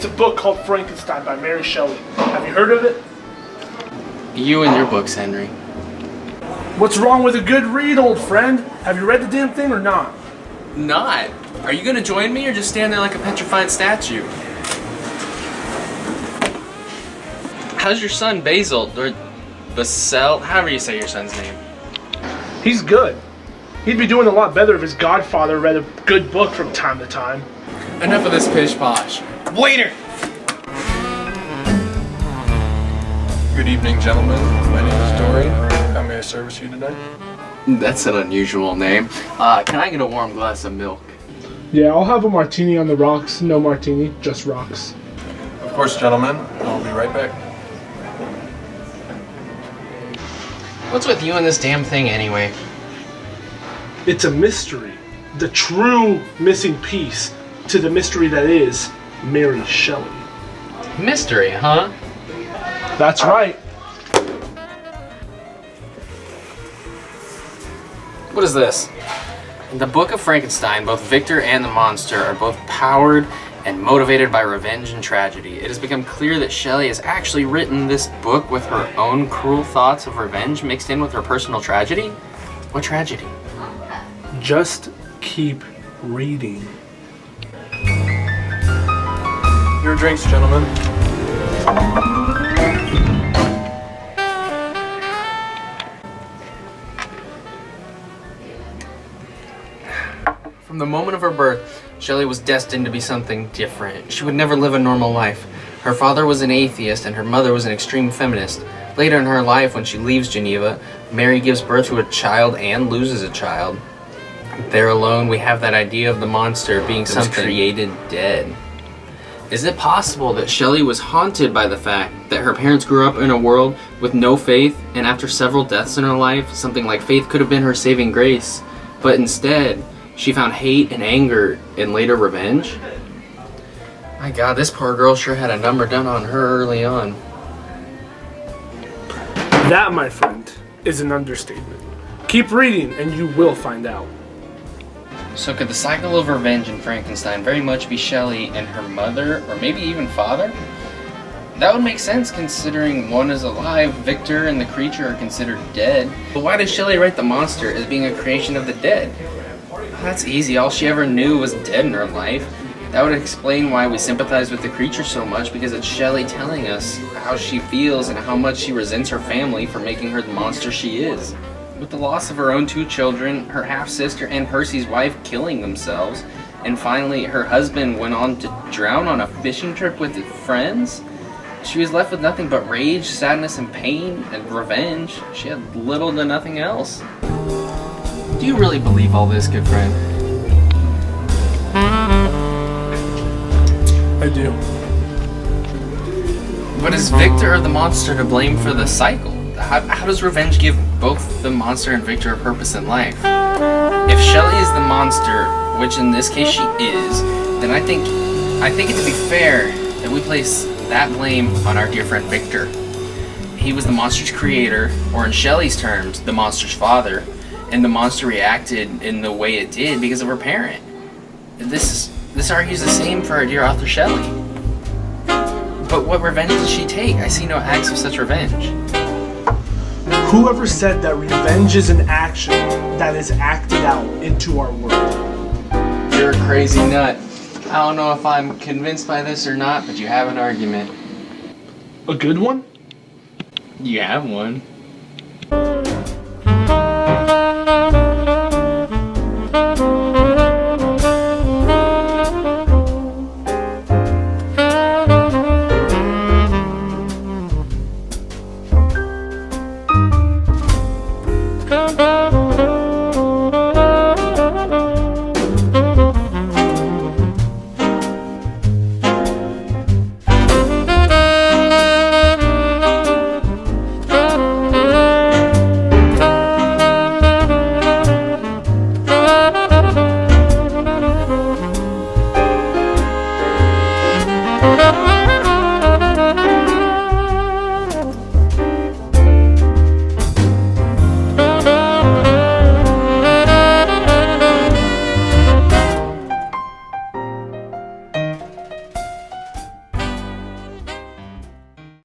It's a book called Frankenstein by Mary Shelley. Have you heard of it? You and your books, Henry. What's wrong with a good read, old friend? Have you read the damn thing or not? Not? Are you gonna join me or just stand there like a petrified statue? How's your son, Basil? Or Basel? However you say your son's name. He's good. He'd be doing a lot better if his godfather read a good book from time to time. Enough of this pish-posh. Waiter! Good evening, gentlemen. My name is Dory. How may I service you today? That's an unusual name. Can I get a warm glass of milk? Yeah, I'll have a martini on the rocks. No martini, just rocks. Of course, gentlemen. I'll be right back. What's with you and this damn thing anyway? It's a mystery. The true missing piece to the mystery that is Mary Shelley. Mystery, huh? That's right. What is this? In the Book of Frankenstein, both Victor and the monster are both powered and motivated by revenge and tragedy. It has become clear that Shelley has actually written this book with her own cruel thoughts of revenge mixed in with her personal tragedy? What tragedy? Just keep reading. Your drinks, gentlemen. From the moment of her birth, Shelley was destined to be something different. She would never live a normal life. Her father was an atheist and her mother was an extreme feminist. Later in her life, when she leaves Geneva, Mary gives birth to a child and loses a child. There alone, we have that idea of the monster being something created dead. Is it possible that Shelley was haunted by the fact that her parents grew up in a world with no faith, and after several deaths in her life, something like faith could have been her saving grace, but instead, she found hate and anger and later revenge? My God, this poor girl sure had a number done on her early on. That, my friend, is an understatement. Keep reading and you will find out. So could the cycle of revenge in Frankenstein very much be Shelley and her mother, or maybe even father? That would make sense considering one is alive, Victor and the creature are considered dead. But why does Shelley write the monster as being a creation of the dead? That's easy, all she ever knew was dead in her life. That would explain why we sympathize with the creature so much, because it's Shelley telling us how she feels and how much she resents her family for making her the monster she is. With the loss of her own 2 children, her half-sister and Percy's wife killing themselves, and finally her husband went on to drown on a fishing trip with his friends, she was left with nothing but rage, sadness, and pain, and revenge. She had little to nothing else. Do you really believe all this, good friend? I do. But is Victor or the monster to blame for the cycle? How does revenge give both the monster and Victor a purpose in life? If Shelley is the monster, which in this case she is, then I think it to be fair that we place that blame on our dear friend Victor. He was the monster's creator, or in Shelley's terms, the monster's father, and the monster reacted in the way it did because of her parent. This argues the same for our dear author Shelley. But what revenge did she take? I see no acts of such revenge. Whoever said that revenge is an action that is acted out into our world? You're a crazy nut. I don't know if I'm convinced by this or not, but you have an argument. A good one? You have one.